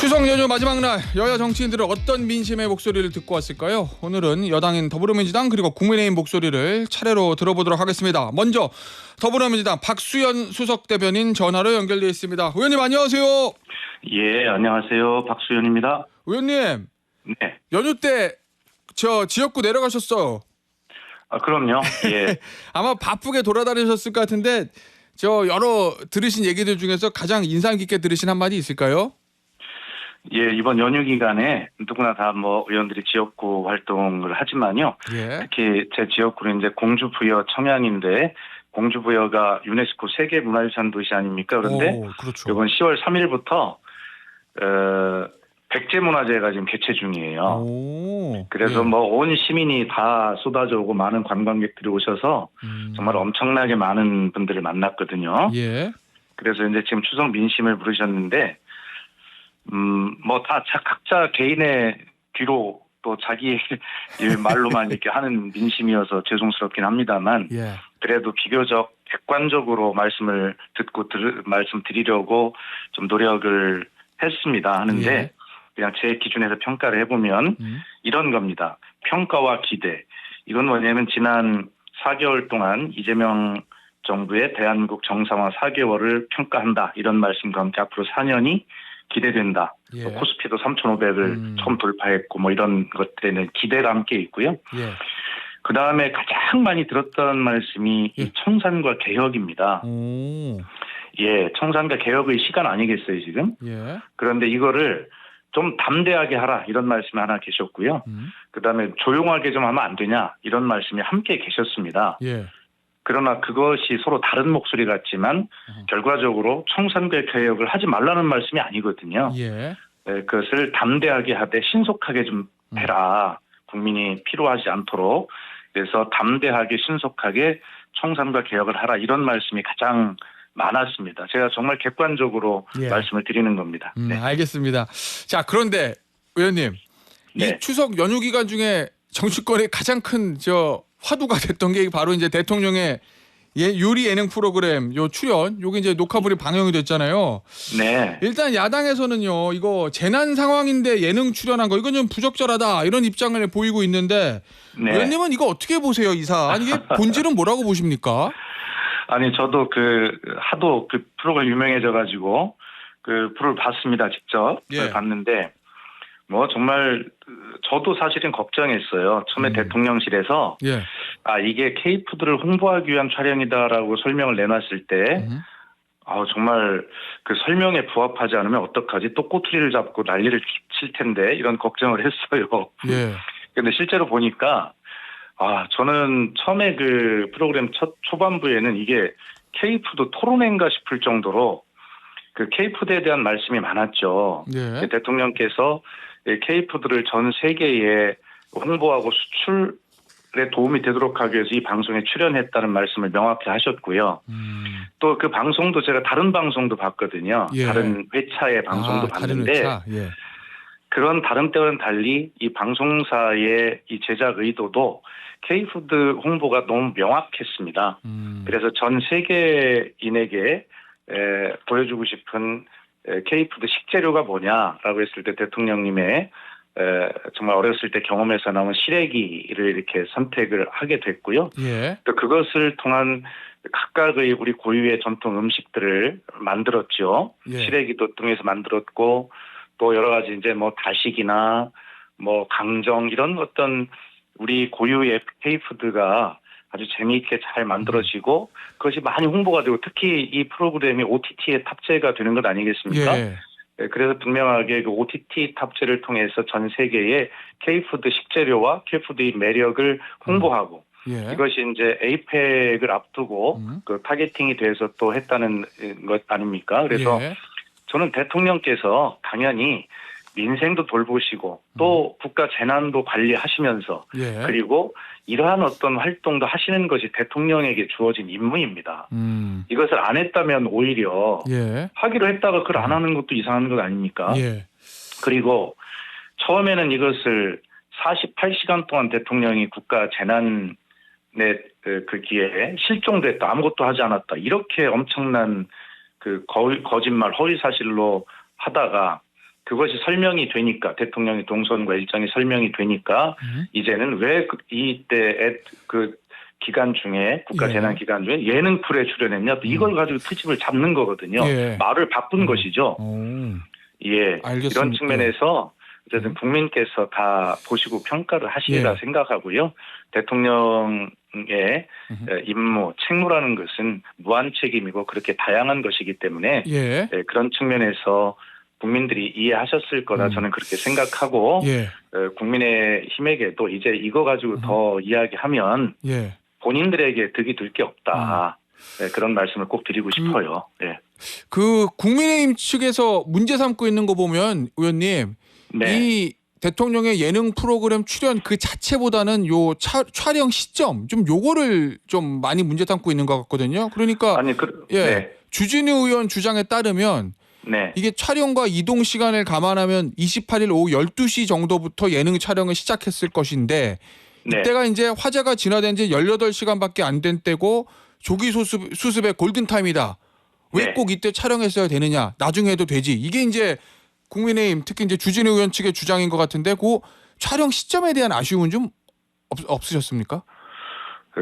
추석 연휴 마지막 날 여야 정치인들은 어떤 민심의 목소리를 듣고 왔을까요? 오늘은 여당인 더불어민주당 그리고 국민의힘 목소리를 차례로 들어보도록 하겠습니다. 먼저 더불어민주당 박수현 수석 대변인 전화로 연결되어 있습니다. 의원님 안녕하세요. 예, 안녕하세요. 박수현입니다. 의원님, 네. 연휴 때 저 지역구 내려가셨어요. 그럼요. 예. 아마 바쁘게 돌아다니셨을 것 같은데 저 여러 들으신 얘기들 중에서 가장 인상 깊게 들으신 한마디 있을까요? 예, 이번 연휴 기간에 누구나 다 의원들이 지역구 활동을 하지만요. 예. 특히 제 지역구는 이제 공주부여 청양인데 공주부여가 유네스코 세계 문화유산 도시 아닙니까? 그런데 그렇죠. 이번 10월 3일부터 백제문화재가 지금 개최 중이에요. 그래서 예. 온 시민이 다 쏟아져 오고 많은 관광객들이 오셔서 정말 엄청나게 많은 분들을 만났거든요. 예. 그래서 이제 지금 추석 민심을 물으셨는데 다 각자 개인의 귀로 또 자기 말로만 이렇게 하는 민심이어서 죄송스럽긴 합니다만 예. 그래도 비교적 객관적으로 말씀을 듣고 말씀드리려고 좀 노력을 했습니다. 하는데 예. 그냥 제 기준에서 평가를 해보면 이런 겁니다. 평가와 기대. 이건 뭐냐면 지난 4개월 동안 이재명 정부의 대한민국 정상화 4개월을 평가한다. 이런 말씀과 함께 앞으로 4년이 기대된다. 예. 코스피도 3,500을 처음 돌파했고 이런 것들에는 기대가 함께 있고요. 예. 그 다음에 가장 많이 들었던 말씀이 이 청산과 개혁입니다. 예, 청산과 개혁의 시간 아니겠어요, 지금? 예. 그런데 이거를 좀 담대하게 하라 이런 말씀이 하나 계셨고요. 그 다음에 조용하게 좀 하면 안 되냐 이런 말씀이 함께 계셨습니다. 예. 그러나 그것이 서로 다른 목소리 같지만 결과적으로 청산과 개혁을 하지 말라는 말씀이 아니거든요. 예. 네, 그것을 담대하게 하되 신속하게 좀 해라. 국민이 필요하지 않도록. 그래서 담대하게 신속하게 청산과 개혁을 하라 이런 말씀이 가장 많았습니다. 제가 정말 객관적으로 예. 말씀을 드리는 겁니다. 네. 알겠습니다. 자, 그런데 의원님, 네. 이 추석 연휴 기간 중에 정치권의 가장 큰 화두가 됐던 게 바로 이제 대통령의 요리 예능 프로그램 출연, 요게 이제 녹화물이 방영이 됐잖아요. 네. 일단 야당에서는요, 이거 재난 상황인데 예능 출연한 거 이건 좀 부적절하다 이런 입장을 보이고 있는데 네. 의원님은 이거 어떻게 보세요, 이 사안? 이게 본질은 뭐라고 보십니까? 아니 저도 하도 그 프로가 유명해져 가지고 그 프로를 봤습니다. 직접 예. 봤는데 정말 저도 사실은 걱정했어요. 처음에 대통령실에서 예. 이게 K푸드를 홍보하기 위한 촬영이다라고 설명을 내놨을 때 정말 그 설명에 부합하지 않으면 어떡하지? 또 꼬투리를 잡고 난리를 칠 텐데 이런 걱정을 했어요. 예. 근데 실제로 보니까 저는 처음에 그 프로그램 초반부에는 이게 K푸드 토론회인가 싶을 정도로 그 K푸드에 대한 말씀이 많았죠. 예. 대통령께서 K푸드를 전 세계에 홍보하고 수출에 도움이 되도록 하기 위해서 이 방송에 출연했다는 말씀을 명확히 하셨고요. 또 그 방송도 제가 다른 방송도 봤거든요. 예. 다른 회차의 방송도 봤는데 다른 회차? 예. 그런 다른 때와는 달리 이 방송사의 이 제작 의도도 K푸드 홍보가 너무 명확했습니다. 그래서 전 세계인에게 보여주고 싶은 K푸드 식재료가 뭐냐라고 했을 때 대통령님의 정말 어렸을 때 경험에서 나온 시래기를 이렇게 선택을 하게 됐고요. 예. 또 그것을 통한 각각의 우리 고유의 전통 음식들을 만들었죠. 예. 시래기도 통해서 만들었고 또 여러 가지 이제 다식이나 강정 이런 어떤 우리 고유의 K푸드가 아주 재미있게 잘 만들어지고 그것이 많이 홍보가 되고 특히 이 프로그램이 OTT에 탑재가 되는 것 아니겠습니까? 예. 그래서 분명하게 그 OTT 탑재를 통해서 전 세계의 K푸드 식재료와 K푸드의 매력을 홍보하고 예. 이것이 이제 에이펙을 앞두고 그 타겟팅이 돼서 또 했다는 것 아닙니까? 그래서 예. 저는 대통령께서 당연히 민생도 돌보시고 또 국가 재난도 관리하시면서 예. 그리고 이러한 어떤 활동도 하시는 것이 대통령에게 주어진 임무입니다. 이것을 안 했다면 오히려 예. 하기로 했다가 그걸 안 하는 것도 이상한 것 아닙니까? 예. 그리고 처음에는 이것을 48시간 동안 대통령이 국가 재난의 그 기회에 실종됐다. 아무것도 하지 않았다. 이렇게 엄청난 그 거짓말 허위사실로 하다가 그것이 설명이 되니까 대통령의 동선과 일정이 설명이 되니까 이제는 왜 이때 그 기간 중에 국가 재난 기간 중에 예능 프로에 출연했냐 이걸 가지고 트집을 잡는 거거든요. 말을 바꾼 것이죠. 예, 알겠습니다. 이런 측면에서 어쨌든 국민께서 다 보시고 평가를 하시리라 생각하고요. 대통령의 임무, 책무라는 것은 무한 책임이고 그렇게 다양한 것이기 때문에 그런 측면에서 국민들이 이해하셨을 거다 저는 그렇게 생각하고 국민의힘에게도 이제 이거 가지고 더 이야기하면 본인들에게 득이 될 게 없다. 그런 말씀을 꼭 드리고 싶어요. 그 국민의힘 측에서 문제 삼고 있는 거 보면 의원님 이 대통령의 예능 프로그램 출연 그 자체보다는 요 촬영 시점 좀 요거를 좀 많이 문제 삼고 있는 것 같거든요. 그러니까 주진우 의원 주장에 따르면 이게 촬영과 이동 시간을 감안하면 28일 오후 12시 정도부터 예능 촬영을 시작했을 것인데 이때가 이제 화제가 진화된 지 18시간밖에 안 된 때고 조기 수습의 골든타임이다. 왜 꼭 이때 촬영했어야 되느냐. 나중에 해도 되지. 이게 이제 국민의힘 특히 이제 주진우 의원 측의 주장인 것 같은데 그 촬영 시점에 대한 아쉬움은 좀 없으셨습니까?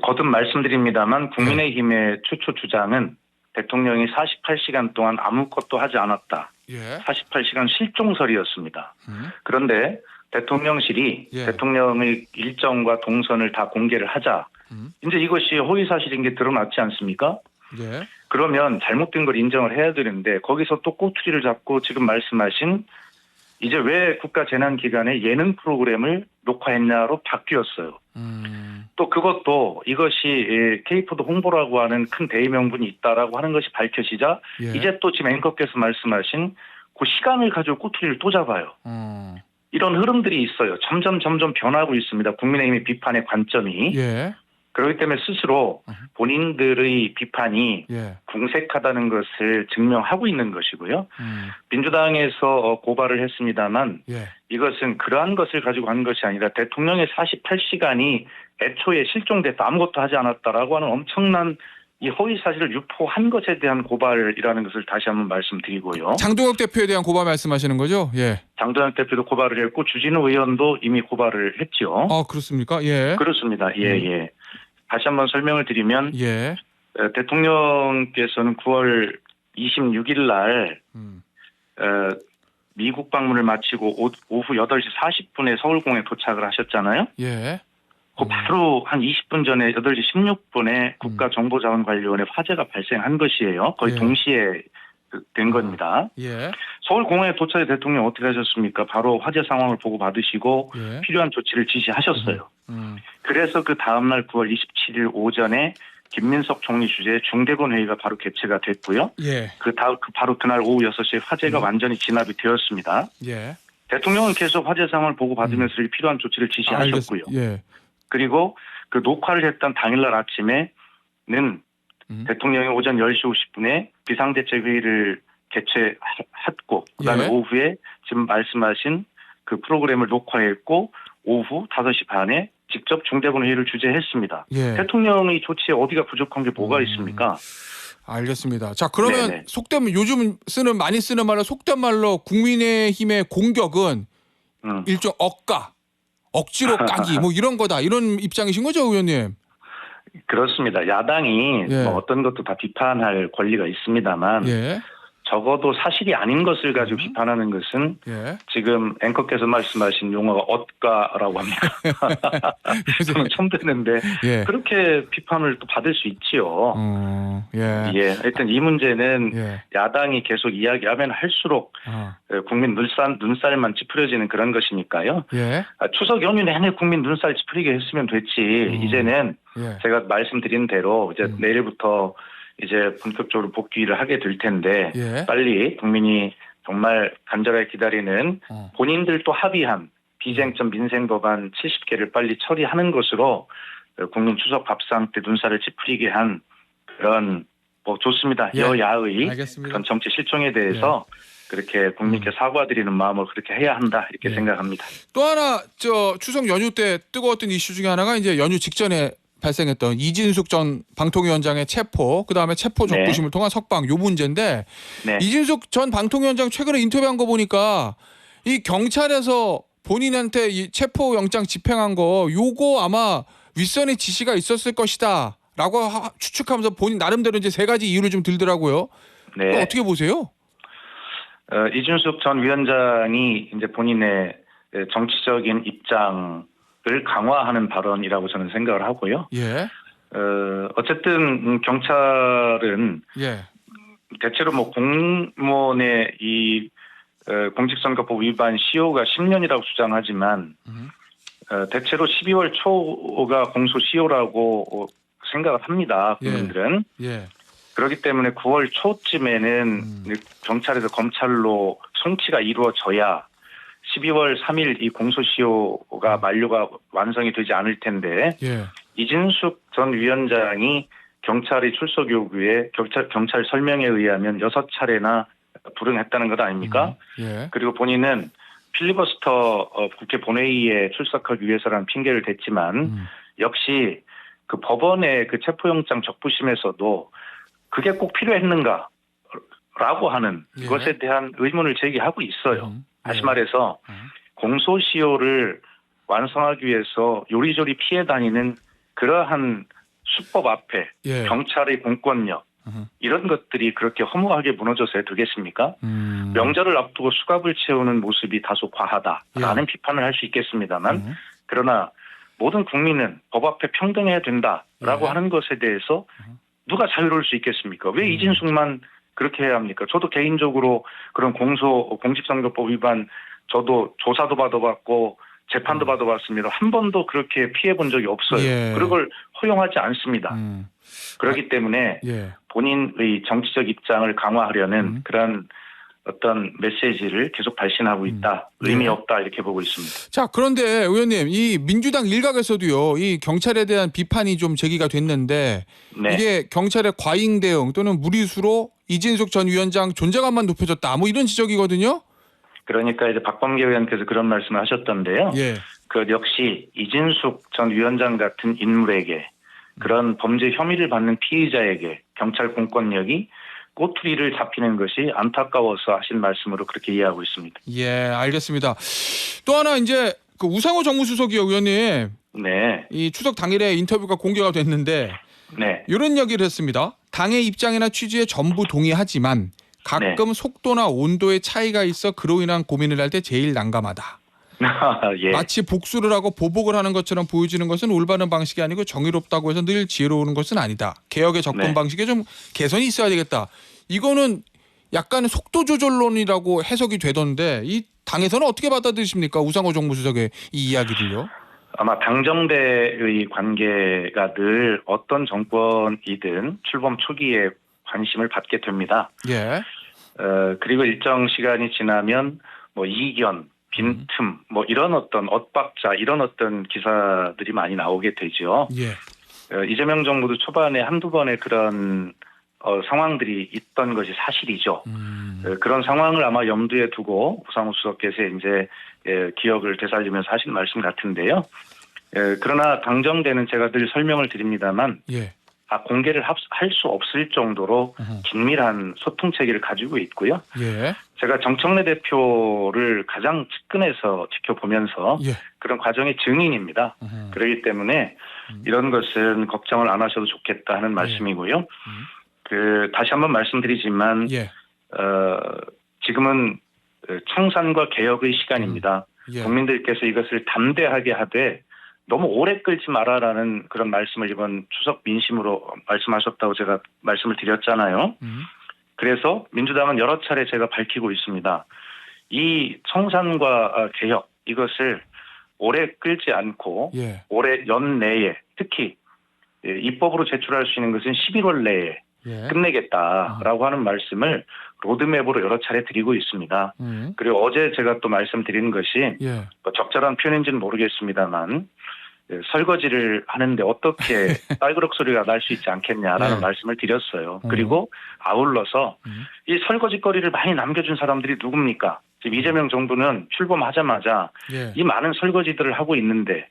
거듭 말씀드립니다만 국민의힘의 최초 주장은 대통령이 48시간 동안 아무것도 하지 않았다. 48시간 실종설이었습니다. 그런데 대통령실이 대통령의 일정과 동선을 다 공개를 하자. 이제 이것이 허위사실인 게 드러났지 않습니까? 그러면 잘못된 걸 인정을 해야 되는데 거기서 또 꼬투리를 잡고 지금 말씀하신 이제 왜 국가재난기간에 예능 프로그램을 녹화했냐로 바뀌었어요. 또 그것도 이것이 K푸드 홍보라고 하는 큰 대의 명분이 있다라고 하는 것이 밝혀지자 이제 또 지금 앵커께서 말씀하신 그 시간을 가지고 꼬투리를 또 잡아요. 이런 흐름들이 있어요. 점점 변하고 있습니다. 국민의힘의 비판의 관점이. 그렇기 때문에 스스로 본인들의 비판이 궁색하다는 것을 증명하고 있는 것이고요. 민주당에서 고발을 했습니다만 이것은 그러한 것을 가지고 한 것이 아니라 대통령의 48시간이 애초에 실종됐다 아무것도 하지 않았다라고 하는 엄청난 이 허위 사실을 유포한 것에 대한 고발이라는 것을 다시 한번 말씀드리고요. 장동혁 대표에 대한 고발 말씀하시는 거죠? 장동혁 대표도 고발을 했고 주진우 의원도 이미 고발을 했죠. 그렇습니까? 그렇습니다. 다시 한번 설명을 드리면 대통령께서는 9월 26일 날 미국 방문을 마치고 오후 8시 40분에 서울공에 도착을 하셨잖아요. 그 바로 한 20분 전에 8시 16분에 국가정보자원관리원회 화재가 발생한 것이에요. 거의 동시에 된 겁니다. 서울공항에 도착해 대통령 어떻게 하셨습니까? 바로 화재 상황을 보고 받으시고 필요한 조치를 지시하셨어요. 그래서 그 다음날 9월 27일 오전에 김민석 총리 주재의 중대본 회의가 바로 개최가 됐고요. 바로 그날 오후 6시에 화재가 완전히 진압이 되었습니다. 대통령은 계속 화재 상황을 보고 받으면서 필요한 조치를 지시하셨고요. 그리고 그 녹화를 했던 당일날 아침에는 대통령이 오전 10시 50분에 비상대책회의를 개최했고 그다음에 오후에 지금 말씀하신 그 프로그램을 녹화했고 오후 5시 반에 직접 중대본 회의를 주재했습니다. 대통령의 조치에 어디가 부족한 게 뭐가 있습니까? 알겠습니다. 자 그러면 속된 요즘 많이 쓰는 말로 속된 말로 국민의힘의 공격은 일종 억지로 까기 뭐 이런 거다 이런 입장이신 거죠, 의원님? 그렇습니다. 야당이 뭐 어떤 것도 다 비판할 권리가 있습니다만 적어도 사실이 아닌 것을 가지고 비판하는 것은 지금 앵커께서 말씀하신 용어가 엇가라고 합니다. 저는 처음 듣는데 그렇게 비판을 또 받을 수 있지요. 하여튼 이 문제는 야당이 계속 이야기하면 할수록 국민 눈살만 찌푸려지는 그런 것이니까요. 추석 연휴 내내 국민 눈살 찌푸리게 했으면 됐지. 이제는 제가 말씀드린 대로 이제 내일부터 이제 본격적으로 복귀를 하게 될 텐데 빨리 국민이 정말 간절하게 기다리는 본인들도 합의한 비쟁점 민생법안 70개를 빨리 처리하는 것으로 국민 추석 밥상 때 눈살을 찌푸리게 한 그런 뭐 좋습니다. 여야의 그런 정치 실종에 대해서 그렇게 국민께 사과드리는 마음으로 그렇게 해야 한다 이렇게 생각합니다. 또 하나 추석 연휴 때 뜨거웠던 이슈 중에 하나가 이제 연휴 직전에 발생했던 이진숙 전 방통위원장의 체포, 그다음에 체포 적부심을 통한 석방 요 문제인데 네. 이진숙 전 방통위원장 최근에 인터뷰한 거 보니까 이 경찰에서 본인한테 이 체포 영장 집행한 거 요거 아마 윗선의 지시가 있었을 것이다라고 추측하면서 본인 나름대로 이제 세 가지 이유를 좀 들더라고요. 네. 어떻게 보세요? 이준숙 전 위원장이 이제 본인의 정치적인 입장을 강화하는 발언이라고 저는 생각을 하고요. 예. 어쨌든 경찰은 예. 대체로 뭐 공무원의 이 공직선거법 위반 시효가 10년이라고 주장하지만 대체로 12월 초가 공소 시효라고 생각을 합니다. 국민들은. 예. 그렇기 때문에 9월 초쯤에는 경찰에서 검찰로 송치가 이루어져야 12월 3일 이 공소시효가 만료가 완성이 되지 않을 텐데 예. 이진숙 전 위원장이 경찰의 출석 요구에 경찰 설명에 의하면 6차례나 불응했다는 것 아닙니까? 예. 그리고 본인은 필리버스터 국회 본회의에 출석하기 위해서라는 핑계를 댔지만 역시 그 법원의 그 체포영장 적부심에서도 그게 꼭 필요했는가라고 하는 예. 것에 대한 의문을 제기하고 있어요. 다시 예. 말해서 공소시효를 완성하기 위해서 요리조리 피해 다니는 그러한 수법 앞에 예. 경찰의 공권력 이런 것들이 그렇게 허무하게 무너져서야 되겠습니까? 명절을 앞두고 수갑을 채우는 모습이 다소 과하다라는 비판을 할 수 있겠습니다만 그러나 모든 국민은 법 앞에 평등해야 된다라고 예. 하는 것에 대해서 누가 자유로울 수 있겠습니까? 왜 이진숙만 그렇게 해야 합니까? 저도 개인적으로 그런 공직선거법 위반 저도 조사도 받아봤고 재판도 받아봤습니다. 한 번도 그렇게 피해본 적이 없어요. 예. 그런 걸 허용하지 않습니다. 그렇기 때문에 예. 본인의 정치적 입장을 강화하려는 그런 어떤 메시지를 계속 발신하고 있다. 의미 없다 이렇게 보고 있습니다. 자, 그런데 의원님, 이 민주당 일각에서도요, 이 경찰에 대한 비판이 좀 제기가 됐는데 네. 이게 경찰의 과잉 대응 또는 무리수로 이진숙 전 위원장 존재감만 높여줬다. 뭐 이런 지적이거든요. 그러니까 이제 박범계 의원께서 그런 말씀을 하셨던데요. 예. 그 역시 이진숙 전 위원장 같은 인물에게 그런 범죄 혐의를 받는 피의자에게 경찰 공권력이 꼬투리를 잡히는 것이 안타까워서 하신 말씀으로 그렇게 이해하고 있습니다. 예, 알겠습니다. 또 하나 이제 그 우상호 정무수석이요, 의원님. 네. 이 추석 당일에 인터뷰가 공개가 됐는데 네. 이런 얘기를 했습니다. 당의 입장이나 취지에 전부 동의하지만 가끔 속도나 온도의 차이가 있어 그로 인한 고민을 할 때 제일 난감하다. 예. 마치 복수를 하고 보복을 하는 것처럼 보여지는 것은 올바른 방식이 아니고 정의롭다고 해서 늘 지혜로운 것은 아니다. 개혁의 접근 방식에 좀 개선이 있어야 되겠다. 이거는 약간 속도 조절론이라고 해석이 되던데 이 당에서는 어떻게 받아들이십니까? 우상호 정무수석의 이 이야기를요. 아마 당정대의 관계가 늘 어떤 정권이든 출범 초기에 관심을 받게 됩니다. 예. 그리고 일정 시간이 지나면 뭐 이견, 빈틈, 뭐 이런 어떤 엇박자 이런 어떤 기사들이 많이 나오게 되죠. 예. 이재명 정부도 초반에 한두 번의 그런 상황들이 있던 것이 사실이죠. 그런 상황을 아마 염두에 두고 우상호 수석께서 이제 기억을 되살리면서 하신 말씀 같은데요. 그러나 당정대는 제가 늘 설명을 드립니다만 예. 공개를 할 수 없을 정도로 긴밀한 소통 체계를 가지고 있고요. 예. 제가 정청래 대표를 가장 측근에서 지켜보면서 예. 그런 과정의 증인입니다. 그렇기 때문에 이런 것은 걱정을 안 하셔도 좋겠다 하는 말씀이고요. 다시 한번 말씀드리지만 예. 지금은 청산과 개혁의 시간입니다. 예. 국민들께서 이것을 담대하게 하되 너무 오래 끌지 마라라는 그런 말씀을 이번 추석 민심으로 말씀하셨다고 제가 말씀을 드렸잖아요. 그래서 민주당은 여러 차례 제가 밝히고 있습니다. 이 청산과 개혁 이것을 오래 끌지 않고 예. 올해 연내에 특히 입법으로 제출할 수 있는 것은 11월 내에 예. 끝내겠다라고 하는 말씀을 로드맵으로 여러 차례 드리고 있습니다. 그리고 어제 제가 또 말씀드린 것이 예. 적절한 표현인지는 모르겠습니다만 설거지를 하는데 어떻게 딸그럭 소리가 날 수 있지 않겠냐라는 말씀을 드렸어요. 그리고 아울러서 이 설거지거리를 많이 남겨준 사람들이 누굽니까? 지금 이재명 정부는 출범하자마자 예. 이 많은 설거지들을 하고 있는데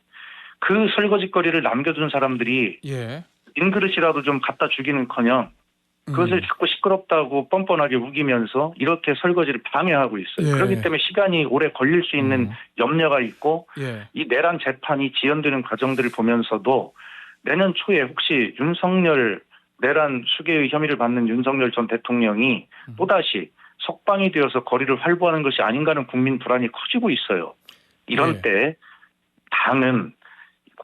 그 설거지거리를 남겨둔 사람들이 예. 인그릇이라도 좀 갖다 주기는커녕 그것을 자꾸 시끄럽다고 뻔뻔하게 우기면서 이렇게 설거지를 방해하고 있어요. 예. 그렇기 때문에 시간이 오래 걸릴 수 있는 염려가 있고 예. 이 내란 재판이 지연되는 과정들을 보면서도 내년 초에 혹시 윤석열 내란 수괴의 혐의를 받는 윤석열 전 대통령이 또다시 석방이 되어서 거리를 활보하는 것이 아닌가 하는 국민 불안이 커지고 있어요. 이런 예. 때 당은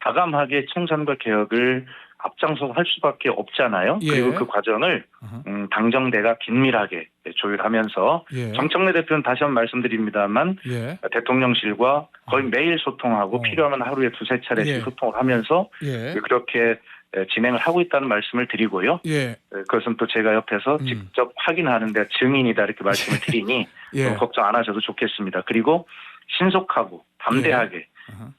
과감하게 청산과 개혁을 앞장서 할 수밖에 없잖아요. 예. 그리고 그 과정을 당정대가 긴밀하게 조율하면서 예. 정청래 대표는 다시 한번 말씀드립니다만 예. 대통령실과 거의 매일 소통하고 필요하면 하루에 두세 차례씩 예. 소통을 하면서 예. 그렇게 진행을 하고 있다는 말씀을 드리고요. 예. 그것은 또 제가 옆에서 직접 확인하는 데 증인이다 이렇게 말씀을 드리니 예. 걱정 안 하셔도 좋겠습니다. 그리고 신속하고 담대하게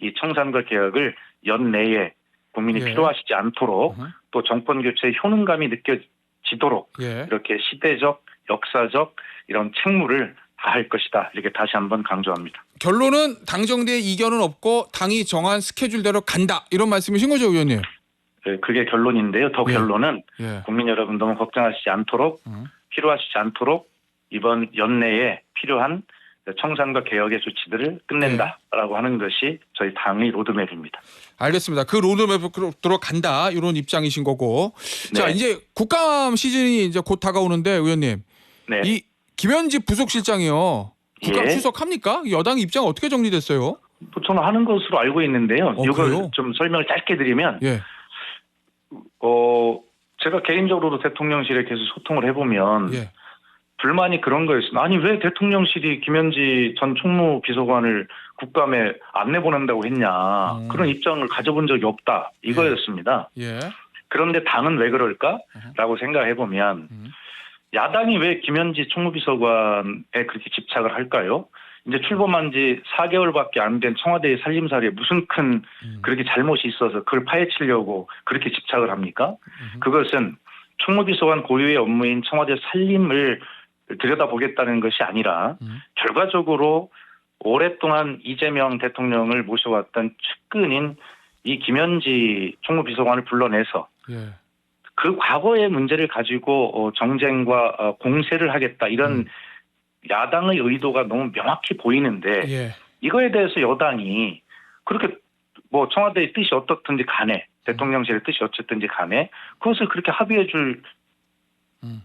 이 청산과 개혁을 연내에 국민이 예. 필요하시지 않도록 또 정권 교체의 효능감이 느껴지도록 예. 이렇게 시대적, 역사적 이런 책무를 다할 것이다. 이렇게 다시 한번 강조합니다. 결론은 당정대의 이견은 없고 당이 정한 스케줄대로 간다. 이런 말씀이신 거죠, 의원님? 네, 그게 결론인데요. 더 예. 결론은 예. 국민 여러분 너무 걱정하시지 않도록 필요하시지 않도록 이번 연내에 필요한 청산과 개혁의 조치들을 끝낸다라고 하는 것이 저희 당의 로드맵입니다. 알겠습니다. 그 로드맵으로 간다. 이런 입장이신 거고. 네. 자, 이제 국감 시즌이 이제 곧 다가오는데 의원님. 네. 이 김현지 부속실장이요. 국감 예. 출석합니까? 여당 입장 어떻게 정리됐어요? 또 저는 하는 것으로 알고 있는데요. 그래요? 이걸 좀 설명을 짧게 드리면 예. 제가 개인적으로도 대통령실에 계속 소통을 해보면 예. 불만이 그런 거였습니다. 아니 왜 대통령실이 김현지 전 총무비서관을 국감에 안 내보낸다고 했냐. 그런 입장을 가져본 적이 없다. 이거였습니다. 예. 그런데 당은 왜 그럴까라고 생각해보면 야당이 왜 김현지 총무비서관에 그렇게 집착을 할까요? 이제 출범한 지 4개월밖에 안 된 청와대의 살림살이에 무슨 큰 그렇게 잘못이 있어서 그걸 파헤치려고 그렇게 집착을 합니까? 그것은 총무비서관 고유의 업무인 청와대 살림을 들여다보겠다는 것이 아니라 결과적으로 오랫동안 이재명 대통령을 모셔왔던 측근인 이 김현지 총무비서관을 불러내서 예. 그 과거의 문제를 가지고 정쟁과 공세를 하겠다 이런 야당의 의도가 너무 명확히 보이는데 예. 이거에 대해서 여당이 그렇게 뭐 청와대의 뜻이 어떻든지 간에 대통령실의 뜻이 어쨌든지 간에 그것을 그렇게 합의해 줄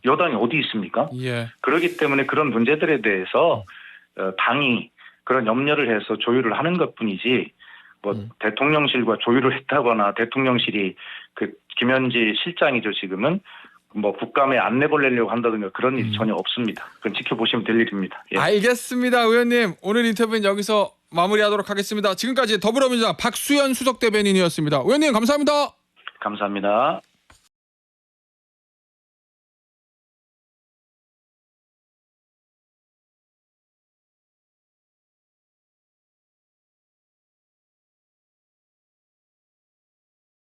여당이 어디 있습니까? 예. 그렇기 때문에 그런 문제들에 대해서 당이 그런 염려를 해서 조율을 하는 것뿐이지 뭐 대통령실과 조율을 했다거나 대통령실이 그 김현지 실장이죠 지금은 뭐 국감에 안 내보내려고 한다든가 그런 일이 전혀 없습니다. 그건 지켜보시면 될 일입니다. 예. 알겠습니다, 의원님. 오늘 인터뷰는 여기서 마무리하도록 하겠습니다. 지금까지 더불어민주당 박수현 수석대변인이었습니다. 의원님 감사합니다. 감사합니다.